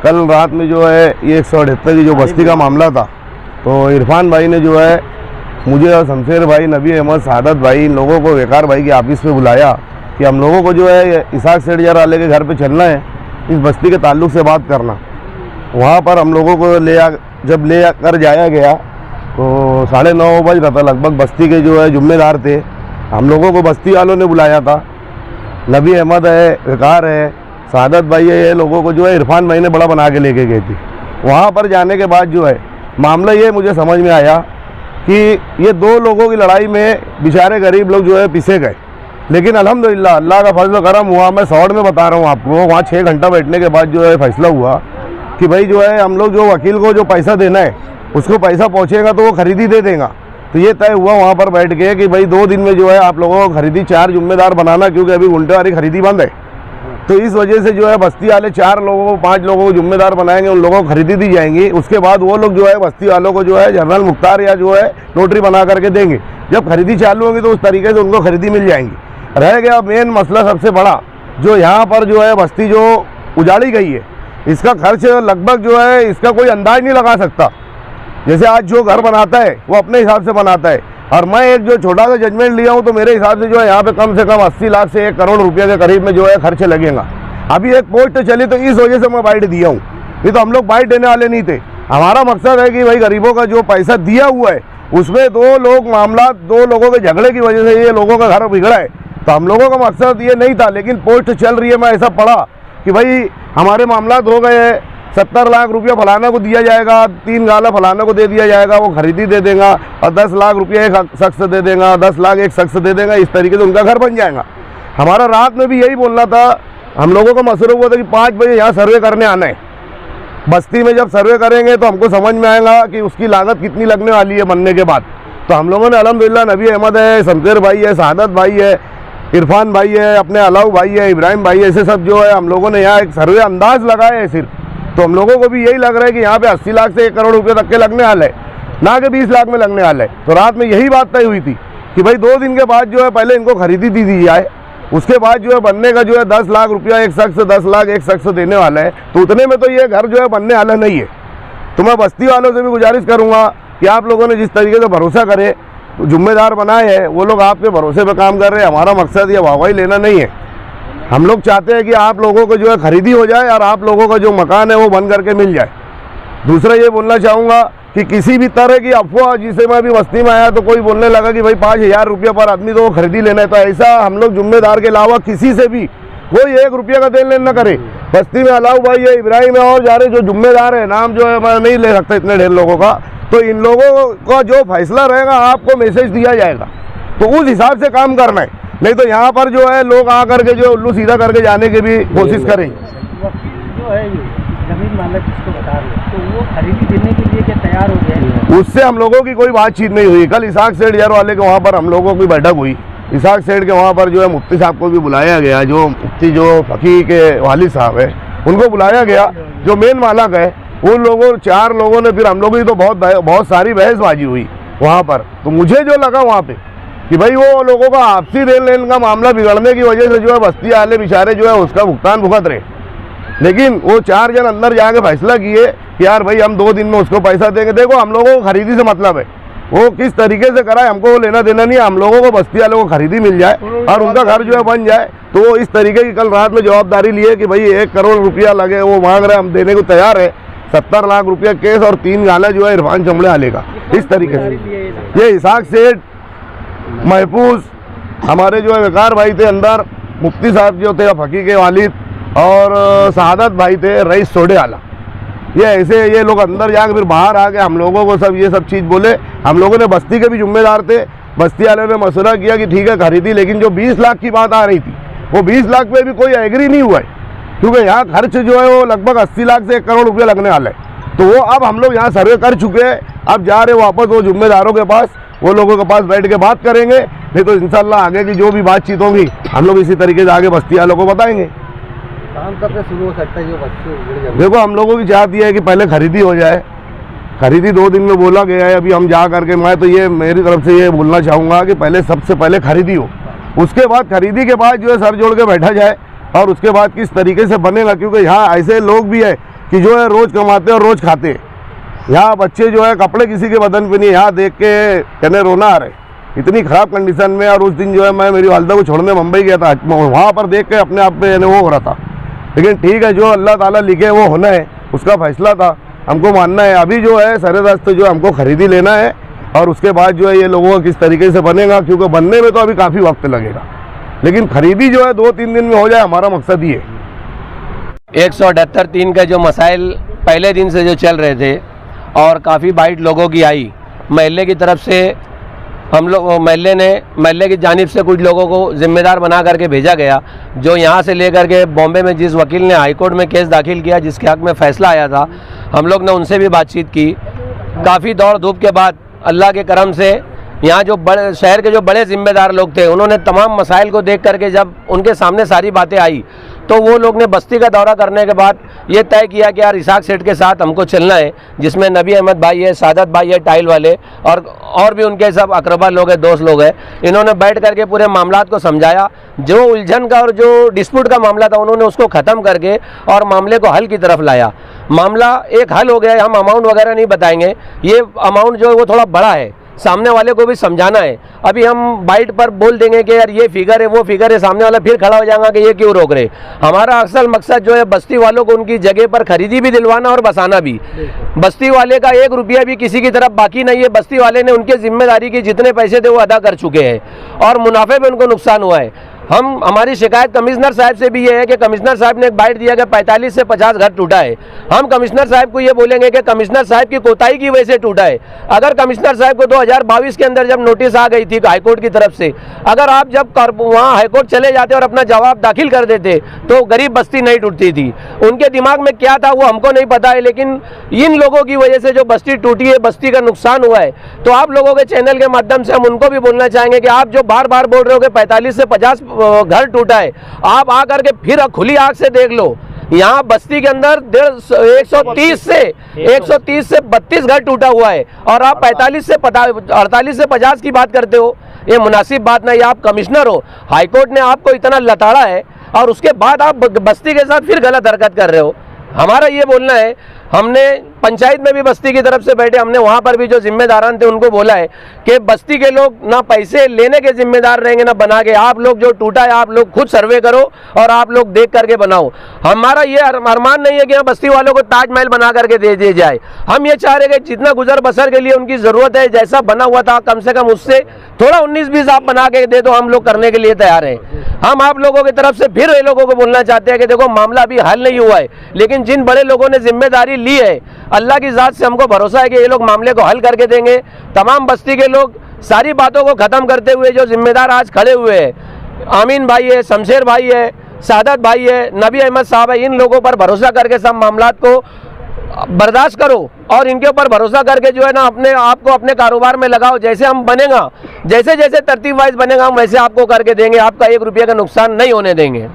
कल रात में जो है ये 178 की जो बस्ती का मामला था, तो इरफान भाई ने जो है मुझे और शमशेर भाई, नबी अहमद, सादत भाई, इन लोगों को वकार भाई की ऑफिस पे बुलाया कि हम लोगों को जो है इसाक सेठ जरा वाले के घर पे चलना है, इस बस्ती के ताल्लुक से बात करना। वहाँ पर हम लोगों को जब ले कर जाया गया तो 9:30 बज रहा था लगभग। बस्ती के जो है जिम्मेदार थे, हम लोगों को बस्ती वालों ने बुलाया था। नबी अहमद है, वकार है, सादत भाई है, ये लोगों को जो है इरफान भाई ने बड़ा बना के लेके गई थी। वहाँ पर जाने के बाद जो है मामला ये मुझे समझ में आया कि ये दो लोगों की लड़ाई में बेचारे गरीब लोग जो है पिसे गए। लेकिन अल्हम्दुलिल्लाह अल्लाह का फजल करम हुआ। मैं शॉर्ट में बता रहा हूँ आपको, वहाँ 6 घंटा बैठने के बाद जो है फैसला हुआ कि भाई जो है हम लोग जो वकील को जो पैसा देना है उसको पैसा पहुँचेगा तो वो खरीदी दे देगा। तो ये तय हुआ वहाँ पर बैठ के कि भाई 2 दिन में जो है आप लोगों को खरीदी 4 जिम्मेदार बनाना, क्योंकि अभी घंटे वाली खरीदी बंद है। तो इस वजह से जो है बस्ती वाले 4 लोगों को 5 लोगों को जिम्मेदार बनाएंगे, उन लोगों को खरीदी दी जाएंगी। उसके बाद वो लोग जो है बस्ती वालों को जो है जनरल मुख्तार या जो है नोटरी बना करके देंगे। जब खरीदी चालू होगी तो उस तरीके से उनको खरीदी मिल जाएंगी। रह गया मेन मसला सबसे बड़ा, जो यहाँ पर जो है बस्ती जो उजाड़ी गई है, इसका खर्च लगभग जो है इसका कोई अंदाज नहीं लगा सकता। जैसे आज जो घर बनाता है वो अपने हिसाब से बनाता है, और मैं एक जो छोटा सा जजमेंट लिया हूँ तो मेरे हिसाब से जो है यहाँ पे कम से कम 80 लाख से 1 करोड़ रुपये के करीब में जो है खर्च लगेगा। अभी एक पोस्ट चली तो इस वजह से मैं बाइट दिया हूँ, नहीं तो हम लोग बाइट देने वाले नहीं थे। हमारा मकसद है कि भाई गरीबों का जो पैसा दिया हुआ है उसमें 2 लोगों के झगड़े की वजह से ये लोगों का घर बिगड़ा है। तो हम लोगों का मकसद ये नहीं था, लेकिन पोस्ट चल रही है, मैं ऐसा पढ़ा कि भाई हमारे मामला हो गए हैं, 70 लाख रुपया फलाना को दिया जाएगा, 3 गाला फलाना को दे दिया जाएगा, वो खरीदी दे देगा, और 10 लाख रुपया एक शख्स दे देगा, 10 लाख एक शख्स दे देगा। इस तरीके से उनका घर बन जाएगा। हमारा रात में भी यही बोलना था, हम लोगों का मसला हुआ था कि 5 बजे यहाँ सर्वे करने आना है। बस्ती में जब सर्वे करेंगे तो हमको समझ में आएगा कि उसकी लागत कितनी लगने वाली है बनने के बाद। तो हम लोगों ने अल्हम्दुलिल्लाह नबी अहमद है, शमशेर भाई है, सादत भाई है, इरफान भाई है, अपने अलाउ भाई है, इब्राहिम भाई है, ऐसे सब जो है हम लोगों ने यहाँ एक सर्वे अंदाज लगाया है सिर्फ। तो हम लोगों को भी यही लग रहा है कि यहाँ पे 80 लाख से 1 करोड़ रुपये तक के लगने वाले है, ना कि 20 लाख में लगने वाले है। तो रात में यही बात तय हुई थी कि भाई 2 दिन के बाद जो है पहले इनको खरीदी दी जाए, उसके बाद जो है बनने का जो है 10 लाख रुपया एक शख्स, 10 लाख एक शख्स देने वाला है। तो उतने में तो ये घर जो है बनने वाला नहीं है। तो मैं बस्ती वालों से भी गुजारिश करूँगा कि आप लोगों ने जिस तरीके से भरोसा करे, तो जिम्मेदार बनाए हैं, वो लोग आपके भरोसे पे काम कर रहे हैं। हमारा मकसद ये वाहवाही लेना नहीं है। हम लोग चाहते हैं कि आप लोगों को जो है खरीदी हो जाए और आप लोगों का जो मकान है वो बन करके मिल जाए। दूसरा ये बोलना चाहूँगा कि किसी भी तरह की अफवाह, जिसे मैं अभी बस्ती में आया तो कोई बोलने लगा कि भाई 5,000 रुपये पर आदमी तो खरीदी लेना है, तो ऐसा हम लोग जिम्मेदार के अलावा किसी से भी कोई 1 रुपये का देन लेन न करे। बस्ती में अलाउ भाई है, इब्राहिम है और जा रहे जो जिम्मेदार है, नाम जो है मैं नहीं ले सकता इतने ढेर लोगों का। तो इन लोगों का जो फैसला रहेगा आपको मैसेज दिया जाएगा, तो उस हिसाब से काम करना है। नहीं तो यहाँ पर जो है लोग आकर के जो उल्लू सीधा करके जाने की भी कोशिश करेंगे। जो है जमीन मालिक जिसको बता रहे हैं, तो वो खरीदी देने के लिए क्या तैयार हो गए? उससे हम लोगों की कोई बातचीत नहीं हुई। कल इसाक सेठ यार वाले के वहाँ पर हम लोगों की बैठक हुई। इसाक सेठ के वहाँ पर जो है मुफ्ती साहब को भी बुलाया गया, जो मुफ्ती जो फकीह के वालिद साहब है उनको बुलाया गया, जो मेन मालक है उन लोगों 4 लोगों ने, फिर हम लोगों की तो बहुत सारी बहसबाजी हुई वहाँ पर। तो मुझे जो लगा वहाँ पे कि भाई वो लोगों का आपसी देन लेन का मामला बिगड़ने की वजह से जो है बस्ती वाले बेचारे जो है उसका भुगतान भुगत रहे। लेकिन वो 4 जन अंदर जाके फैसला किए कि यार भाई हम 2 दिन में उसको पैसा देंगे। देखो हम लोगों को खरीदी से मतलब है, वो किस तरीके से कराए हमको वो लेना देना नहीं है। हम लोगों को बस्ती वालों को खरीदी मिल जाए और उनका घर जो है बन जाए। तो वो इस तरीके की कल रात में जवाबदारी लिए कि भाई 1 करोड़ रुपया लगे, वो मांग रहे, हम देने को तैयार है। 70 लाख रुपया केस और 3 गाला जो है इरफान चमड़े वाले का। इस तरीके से ये इसाक सेठ, महफूज, हमारे जो है वकार भाई थे अंदर, मुफ्ती साहब जो थे फकीह के वालिद, और सादत भाई थे रईस सोडे वाला। ये ऐसे ये लोग अंदर जाके फिर बाहर आके हम लोगों को सब ये सब चीज़ बोले। हम लोगों ने बस्ती के भी जिम्मेदार थे, बस्ती वाले ने मसला किया कि ठीक है खरीदी, लेकिन जो 20 लाख की बात आ रही थी वो 20 लाख पे भी कोई एग्री नहीं हुआ है, क्योंकि यहाँ खर्च जो है वो लगभग 80 लाख से 1 करोड़ रुपया लगने वाला है। तो वो अब हम लोग यहाँ सर्वे कर चुके हैं, अब जा रहे वापस वो जिम्मेदारों के पास, वो लोगों के पास बैठ के बात करेंगे। नहीं तो इंशाल्लाह आगे की जो भी बातचीत होगी हम लोग इसी तरीके से आगे बस्ती वालों को बताएंगे। काम कब से शुरू हो सकता है? देखो हम लोगों की चाहत ये है कि पहले खरीदी हो जाए। खरीदी 2 दिन में बोला गया है। अभी हम जा करके, मैं तो ये मेरी तरफ से ये बोलना चाहूँगा कि पहले सबसे पहले खरीदी हो, उसके बाद खरीदी के बाद जो है सर जोड़ के बैठा जाए और उसके बाद किस तरीके से बनेगा। क्योंकि यहाँ ऐसे लोग भी है कि जो है रोज़ कमाते और रोज़ खाते। यहाँ बच्चे जो है कपड़े किसी के बदन पे नहीं, यहाँ देख के कहने रोना आ रहे, इतनी ख़राब कंडीशन में। और उस दिन जो है मैं मेरी वालदा को छोड़ने मुंबई गया था, वहाँ पर देख के अपने आप पे वो हो रहा था। लेकिन ठीक है, जो अल्लाह ताला लिखे वो होना है, उसका फैसला था, हमको मानना है। अभी जो है सरेदस्त जो हमको खरीदी लेना है और उसके बाद जो है ये लोगों का किस तरीके से बनेगा, क्योंकि बनने में तो अभी काफ़ी वक्त लगेगा, लेकिन खरीदी जो है 2-3 दिन में हो जाए, हमारा मकसद ये है। 178(3) के जो मसाइल पहले दिन से जो चल रहे थे और काफ़ी बाइट लोगों की आई, महल्ले की तरफ से हम लोग महल्ले की जानिब से कुछ लोगों को जिम्मेदार बना करके भेजा गया, जो यहाँ से लेकर के बॉम्बे में जिस वकील ने हाई कोर्ट में केस दाखिल किया, जिसके हक़ में फ़ैसला आया था, हम लोग ने उनसे भी बातचीत की। काफ़ी दौड़ धूप के बाद अल्लाह के करम से यहाँ जो बड़े शहर के जो बड़े ज़िम्मेदार लोग थे, उन्होंने तमाम मसाइल को देख करके जब उनके सामने सारी बातें आई, तो वो लोग ने बस्ती का दौरा करने के बाद ये तय किया कि यार इसाक सेठ के साथ हमको चलना है, जिसमें नबी अहमद भाई है, सादत भाई है टाइल वाले, और भी उनके सब अकरबा लोग हैं, दोस्त लोग हैं। इन्होंने बैठ करके पूरे मामलात को समझाया, जो उलझन का और जो डिस्प्यूट का मामला था उन्होंने उसको ख़त्म करके और मामले को हल की तरफ लाया। मामला एक हल हो गया। हम अमाउंट वगैरह नहीं बताएंगे, ये अमाउंट जो है वो थोड़ा बड़ा है, सामने वाले को भी समझाना है। अभी हम बाइट पर बोल देंगे कि यार ये फिगर है, वो फिगर है, सामने वाला फिर खड़ा हो जाएगा कि ये क्यों रोक रहे। हमारा असल मकसद जो है बस्ती वालों को उनकी जगह पर खरीदी भी दिलवाना और बसाना भी। बस्ती वाले का 1 रुपया भी किसी की तरफ बाकी नहीं है। बस्ती वाले ने उनके जिम्मेदारी की जितने पैसे थे वो अदा कर चुके हैं और मुनाफे में उनको नुकसान हुआ है। हमारी शिकायत कमिश्नर साहब से भी ये है कि कमिश्नर साहब ने एक बाइट दिया कि 45 से 50 घर टूटा है। हम कमिश्नर साहब को ये बोलेंगे कि कमिश्नर साहब की कोताही की वजह से टूटा है। अगर कमिश्नर साहब को 2022 के अंदर जब नोटिस आ गई थी हाईकोर्ट की तरफ से, अगर आप जब वहाँ हाईकोर्ट चले जाते और अपना जवाब दाखिल कर देते तो गरीब बस्ती नहीं टूटती थी। उनके दिमाग में क्या था वो हमको नहीं पता है, लेकिन इन लोगों की वजह से जो बस्ती टूटी है, बस्ती का नुकसान हुआ है। तो आप लोगों के चैनल के माध्यम से हम उनको भी बोलना चाहेंगे कि आप जो बार बार बोल रहे हो कि 45 से 50 घर टूटा है, आप आकर के फिर खुली आंख से देख लो। यहाँ बस्ती के अंदर 130 से 32 घर टूटा हुआ है और आप 48 से 50 की बात करते हो। ये मुनासिब बात नहीं। आप कमिश्नर हो, हाईकोर्ट ने आपको इतना लताड़ा है और उसके बाद आप बस्ती के साथ फिर गलत हरकत कर रहे हो। हमारा ये बोलना है, हमने पंचायत में भी बस्ती की तरफ से बैठे, हमने वहाँ पर भी जो जिम्मेदारान थे उनको बोला है कि बस्ती के लोग ना पैसे लेने के जिम्मेदार रहेंगे ना बना के। आप लोग जो टूटा है आप लोग खुद सर्वे करो और आप लोग देख करके बनाओ। हमारा ये अरमान नहीं है कि यहाँ बस्ती वालों को ताजमहल बना करके दे दिया जाए। हम ये चाह रहे हैं कि जितना गुजर बसर के लिए उनकी ज़रूरत है, जैसा बना हुआ था कम से कम उससे थोड़ा 19-20 आप बना के दे दो, हम लोग करने के लिए तैयार हैं। हम आप लोगों की तरफ से फिर ये लोगों को बोलना चाहते हैं कि देखो मामला अभी हल नहीं हुआ है, लेकिन जिन बड़े लोगों ने जिम्मेदारी ली है, अल्लाह की ज़ात से हमको भरोसा है कि ये लोग मामले को हल करके देंगे। तमाम बस्ती के लोग सारी बातों को ख़त्म करते हुए जो जिम्मेदार आज खड़े हुए हैं, आमीन भाई है, शमशेर भाई है, सादत भाई है, नबी अहमद साहब है, इन लोगों पर भरोसा करके सब मामलात को बर्दाश्त करो और इनके ऊपर भरोसा करके जो है ना अपने आप को अपने कारोबार में लगाओ। जैसे हम बनेगा, जैसे जैसे तरतीब वाइज बनेगा हम वैसे आपको करके देंगे, आपका 1 रुपये का नुकसान नहीं होने देंगे।